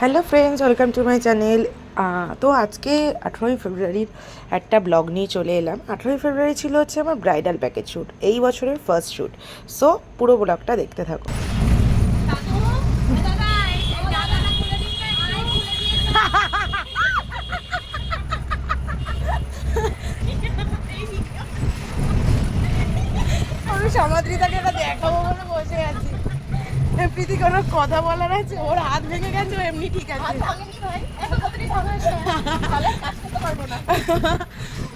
Hello friends, welcome to my channel. তো আজকে 18ই ফেব্রুয়ারির একটা ব্লগ নিয়ে চলে এলাম। 18ই ফেব্রুয়ারি ছিল হচ্ছে আমার ব্রাইডাল প্যাকেজ শ্যুট, এই বছরের ফার্স্ট শ্যুট। সো পুরো ব্লগটা দেখতে থাকো। আমি সমাদ্রিতাকে এটা দেখাবো বলে বসে আছি। প্রীতি কোনো কথা বলার আছে? ওর হাত ভেঙে গেছে, এমনি ঠিক আছে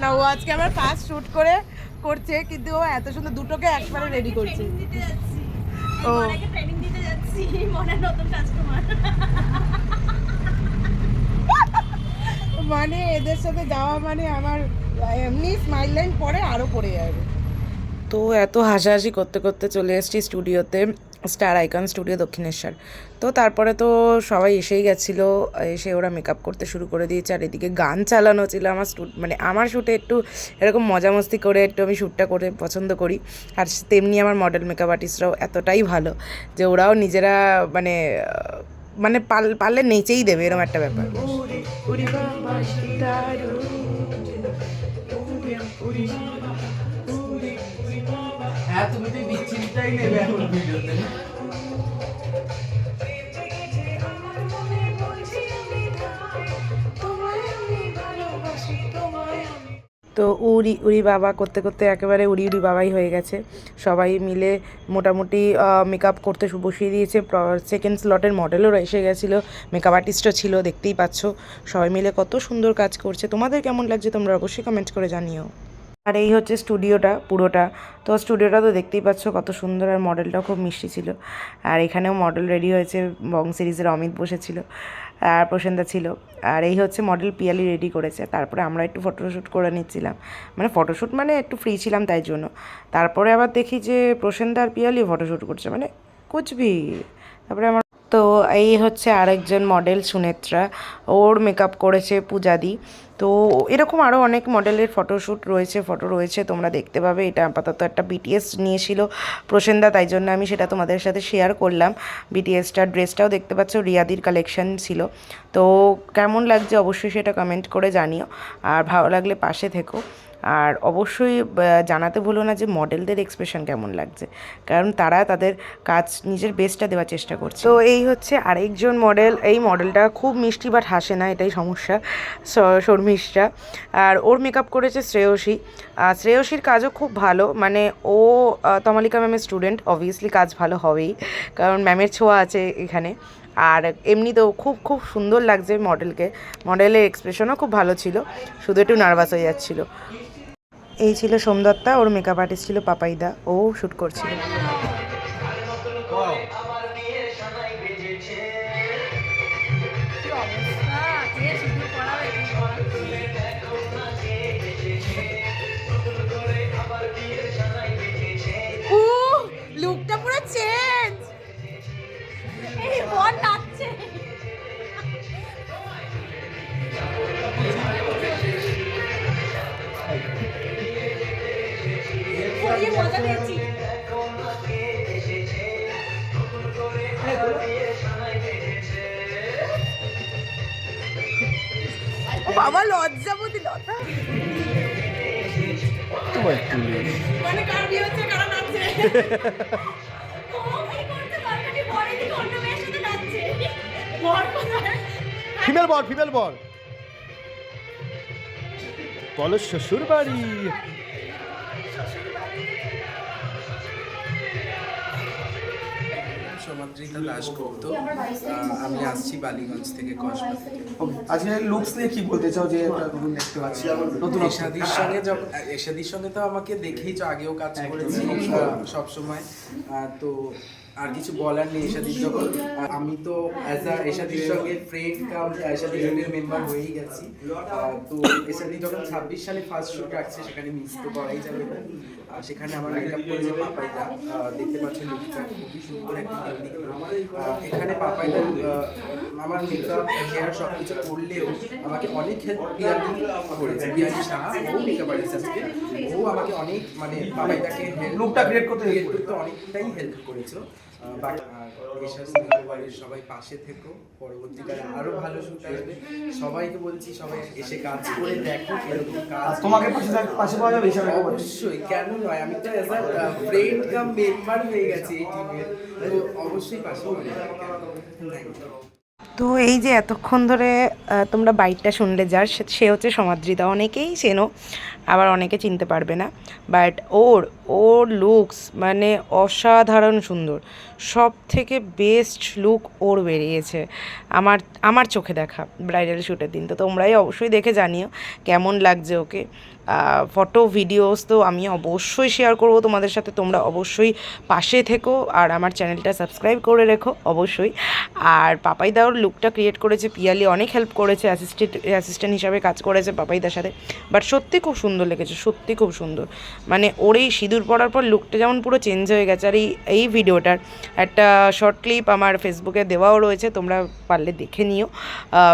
না। ও আজকে আমার ফার্স্ট শুট করছে, কিন্তু ও এত সুন্দর দুটোকে একবারে রেডি করছে। ও ট্রেনিং দিতে যাচ্ছি, মনের নতুন কাস্টমার। মানে এদের সাথে যাওয়া মানে আমার এমনি স্মাইল লাইন পরে আরো পড়ে যাবে। তো এত হাসাহাসি করতে করতে চলে এসেছি স্টুডিওতে, স্টার আইকন স্টুডিও দক্ষিণেশ্বর। তো তারপরে তো সবাই এসেই গেছিলো, এসে ওরা মেকআপ করতে শুরু করে দিয়েছে। আর এদিকে গান চালানো ছিল। আমার শ্যুটে একটু এরকম মজা মস্তি করে একটু আমি শ্যুটটা করে পছন্দ করি। আর তেমনি আমার মডেল মেকআপ আর্টিস্টরাও এতটাই ভালো যে ওরাও নিজেরা মানে মানে পারলে নেচেই দেবে, এরকম একটা ব্যাপার। হ্যাঁ, তুমি তো বিচ্ছিরিটাই নেবে এখন ভিডিওতে। তো উড়ি উড়ি বাবা করতে করতে একেবারে উড়ি উড়ি বাবাই হয়ে গেছে। সবাই মিলে মোটামুটি মেকআপ করতে বসিয়ে দিয়েছে। সেকেন্ড স্লটের মডেলও এসে গেছিলো, মেকআপ আর্টিস্টও ছিল, দেখতেই পাচ্ছ। সবাই মিলে কত সুন্দর কাজ করছে। তোমাদের কেমন লাগছে তোমরা অবশ্যই কমেন্ট করে জানিও। আর এই হচ্ছে স্টুডিওটা পুরোটা। তো স্টুডিওটা তো দেখতেই পাচ্ছ কত সুন্দর, আর মডেলটাও খুব মিষ্টি ছিল। আর এখানেও মডেল রেডি হয়েছে, বং সিরিজের অমিত বসেছিল, আর প্রসেনদা ছিল। আর এই হচ্ছে মডেল পিয়ালি রেডি করেছে। তারপরে আমরা একটু ফটোশ্যুট করে নিচ্ছিলাম, মানে ফটোশ্যুট মানে একটু ফ্রি ছিলাম তাই জন্য। তারপরে আবার দেখি যে প্রসেনদা আর পিয়ালি ফটোশ্যুট করছে, মানে কুচবি। তারপরে আমার তো এই হচ্ছে আরেকজন মডেল সুনেত্রা, ওর মেকআপ করেছে পূজাদি। তো এরকম আরও অনেক মডেলের ফটো রয়েছে, তোমরা দেখতে পাবে। এটা আপাতত একটা বিটিএস নিয়েছিল প্রসেনদা, তাই জন্য আমি সেটা তোমাদের সাথে শেয়ার করলাম। বিটিএসটার ড্রেসটাও দেখতে পাচ্ছ, রিয়াদির কালেকশন ছিল। তো কেমন লাগছে অবশ্যই সেটা কমেন্ট করে জানিও, আর ভালো লাগলে পাশে থেকো। আর অবশ্যই জানাতে ভুলো না যে মডেলদের এক্সপ্রেশন কেমন লাগছে, কারণ তারা তাদের কাজ নিজের বেস্টটা দেওয়ার চেষ্টা করছে। তো এই হচ্ছে আরেকজন মডেল। এই মডেলটা খুব মিষ্টি বাট হাসে না, এটাই সমস্যা, শর্মিষ্ঠা। আর ওর মেকআপ করেছে শ্রেয়সী। শ্রেয়সীর কাজও খুব ভালো, মানে ও তমালিকা ম্যামের স্টুডেন্ট, অবভিয়াসলি কাজ ভালো হবেই, কারণ ম্যামের ছোঁয়া আছে এখানে। আর এমনিতেও খুব খুব সুন্দর লাগছে মডেলকে, মডেলের এক্সপ্রেশনও খুব ভালো ছিল, শুধু একটু নার্ভাস হয়ে যাচ্ছিলো। এই ছিল সোমদত্তা, ওর মেকআপ আর্টিস্ট ছিল পাপাইদা, ও শ্যুট করছিল। লুকটা পুরো চেঞ্জ। এই বল নাচছে। মজা পেয়েছি। বাবা লজ্জাবতী লতা। মানে কার বিয়ে হচ্ছে, কারা নাচছে? ফিমেল বল বলো শ্বশুর বাড়ি। সমাদ্রিতা দাশগুপ্ত, আমি আসছি বালিগঞ্জ থেকে কসবা থেকে। আজকে লুকস নিয়ে কি বলতে চাও, যে নতুন দেখতে পাচ্ছি নতুন এশাদির সঙ্গে তো আমাকে দেখেই তো আগেও কাজ করেছি সবসময়, তো আর কিছু বলার নেই। এশাদির যখন আমি তো অ্যাজ আ এশাদির সঙ্গে ফ্রেন্ড কাম এশাদি জুনিয়র মেম্বার হয়েই গেছি। তো এশাদি যখন 26 সালে ফার্স্ট শ্যুট রাখছে, সেখানে মিস তো করাই যাবে না। সেখানে আমার মেকআপ করেছে পাপাইদা, দেখতে পাচ্ছেন লুকটা খুবই সুন্দর একটা হেলদি। এখানে পাপাইদা আমার মেকআপ হেয়ার সব কিছু করলেও আমাকে অনেক হেল্প পিয়ালি করেছে। পিয়ালি সাহা, ও মেকআপ আর্টিস্ট, ও আমাকে অনেক মানে পাপাইদাকে লুকটা ক্রিয়েট করতে অনেকটাই হেল্প করেছে। এশা স্নেহবাড়ির সবাই পাশে থেকো, পরবর্তীকালে আরো ভালো শুট আসবে। সবাইকে বলছি সবাই এসে কাজ করে দেখো এরকম কাজ। তোমাকে পাশে পাওয়া যাবে হিসাবে অবশ্যই, কেন নয়, আমি তো as a friend cum member হয়ে গেছি এই টিমের, তো অবশ্যই পাশে পাওয়া যাবে। Thank you. তো এই যে এতক্ষণ ধরে তোমরা বাইটটা শুনলে, যার সে হচ্ছে সমাদৃতা। অনেকেই চেনো, আবার অনেকে চিনতে পারবে না, বাট ওর লুকস মানে অসাধারণ সুন্দর। সব থেকে বেস্ট লুক ওর বেরিয়েছে আমার চোখে দেখা ব্রাইডাল শ্যুটের দিন। তো তোমরাই অবশ্যই দেখে জানিও কেমন লাগছে ওকে। ফটো ভিডিওস তো আমি অবশ্যই শেয়ার করব তোমাদের সাথে, তোমরা অবশ্যই পাশে থেকো আর আমার চ্যানেলটা সাবস্ক্রাইব করে রেখো অবশ্যই। আর পাপাইদার লুকটা ক্রিয়েট করেছে পিয়ালি, অনেক হেল্প করেছে, অ্যাসিস্ট্যান্ট হিসাবে কাজ করেছে পাপাইদার সাথে। বাট সত্যি খুব সুন্দর লেগেছে, সত্যি খুব সুন্দর। মানে ওর এই সিঁদুর পরার পর লুকটা যেমন পুরো চেঞ্জ হয়ে গেছে। আর এই ভিডিওটার একটা শর্ট ক্লিপ আমার ফেসবুকে দেওয়াও রয়েছে, তোমরা পারলে দেখে নিও।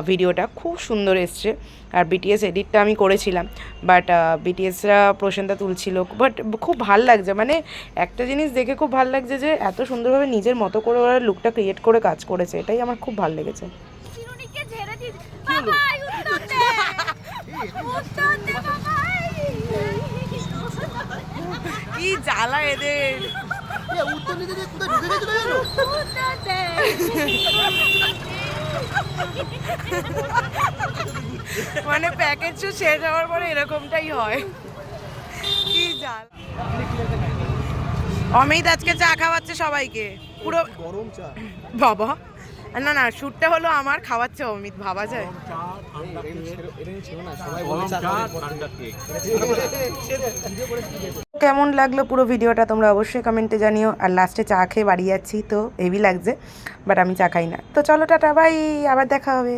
ভিডিওটা খুব সুন্দর এসছে। আর বিটিএস এডিটটা আমি করেছিলাম, বাট বিটিএসরা প্রশান্তা তুলছিল। বাট খুব ভাল লাগছে, মানে একটা জিনিস দেখে খুব ভাল লাগছে যে এত সুন্দরভাবে নিজের মতো করে ওরা লুকটা ক্রিয়েট করে কাজ করেছে, এটাই আমার খুব ভাল লেগেছে। কি জ্বালা এদের, মানে প্যাকেজ শেষ হওয়ার পরে এরকমটাই হয়। কি জাল। অমিত আজকে চা খাওয়াচ্ছে সবাইকে, পুরো গরম চা। বাবা না শ্যুটটা হলো আমার, খাওয়াচ্ছে অমিত, ভাবা যায়। কেমন লাগলো পুরো ভিডিওটা তোমরা অবশ্যই কমেন্টে জানিও। আর লাস্টে চা খেয়ে বাড়ি যাচ্ছি, তো হেভি লাগছে, বাট আমি চা খাই না। তো চলো টাটা, বাই, আবার দেখা হবে।